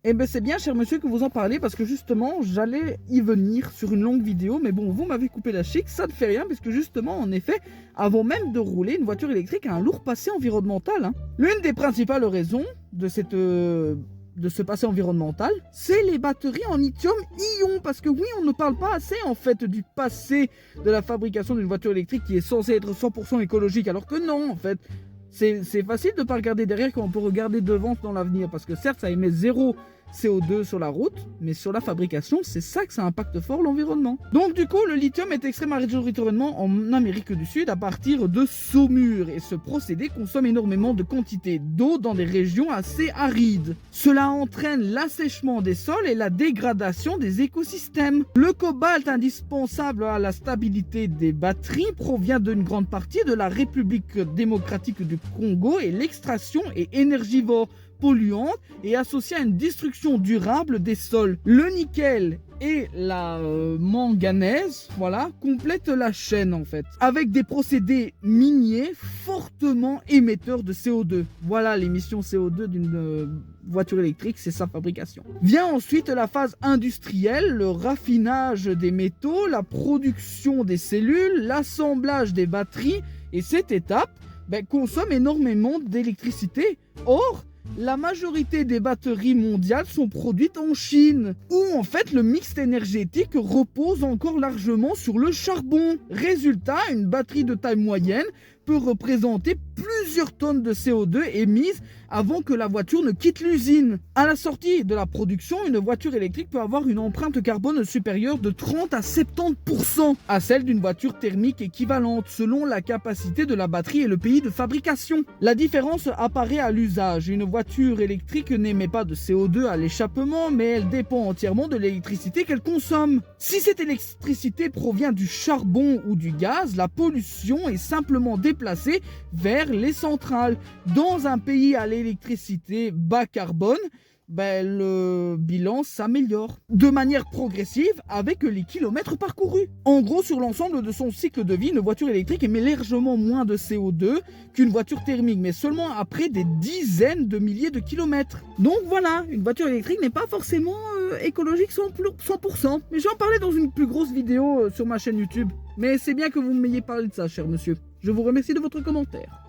Eh ben c'est bien, cher monsieur, que vous en parlez, parce que justement, j'allais y venir sur une longue vidéo, mais bon, vous m'avez coupé la chic, ça ne fait rien, parce que justement, en effet, avant même de rouler, une voiture électrique a un lourd passé environnemental, hein. L'une des principales raisons de ce passé environnemental, c'est les batteries en lithium-ion, parce que oui, on ne parle pas assez, en fait, du passé de la fabrication d'une voiture électrique qui est censée être 100% écologique, alors que non, en fait. C'est facile de ne pas regarder derrière quand on peut regarder devant dans l'avenir, parce que certes, ça émet zéro CO2 sur la route, mais sur la fabrication, c'est ça que ça impacte fort l'environnement. Donc du coup, le lithium est extrait majoritairement en Amérique du Sud à partir de saumure, et ce procédé consomme énormément de quantité d'eau dans des régions assez arides. Cela entraîne l'assèchement des sols et la dégradation des écosystèmes. Le cobalt indispensable à la stabilité des batteries provient d'une grande partie de la République démocratique du Congo, et l'extraction est énergivore, polluante et associée à une destruction durable des sols. Le nickel et la manganèse, voilà, complètent la chaîne en fait, avec des procédés miniers fortement émetteurs de CO2. Voilà l'émission CO2 d'une voiture électrique, c'est sa fabrication. Vient ensuite la phase industrielle, le raffinage des métaux, la production des cellules, l'assemblage des batteries, et cette étape consomme énormément d'électricité. Or, la majorité des batteries mondiales sont produites en Chine, où en fait le mix énergétique repose encore largement sur le charbon. Résultat, une batterie de taille moyenne peut représenter plusieurs tonnes de CO2 émises avant que la voiture ne quitte l'usine. À la sortie de la production, une voiture électrique peut avoir une empreinte carbone supérieure de 30 à 70% à celle d'une voiture thermique équivalente, selon la capacité de la batterie et le pays de fabrication. La différence apparaît à l'usage. Une voiture électrique n'émet pas de CO2 à l'échappement, mais elle dépend entièrement de l'électricité qu'elle consomme. Si cette électricité provient du charbon ou du gaz, la pollution est simplement déplacée vers les centrales. Dans un pays à l'électricité bas carbone, le bilan s'améliore de manière progressive avec les kilomètres parcourus. En gros, sur l'ensemble de son cycle de vie, une voiture électrique émet légèrement moins de CO2 qu'une voiture thermique, mais seulement après des dizaines de milliers de kilomètres. Donc voilà, une voiture électrique n'est pas forcément écologique 100%. Mais j'en parlais dans une plus grosse vidéo sur ma chaîne YouTube. Mais c'est bien que vous m'ayez parlé de ça, cher monsieur. Je vous remercie de votre commentaire.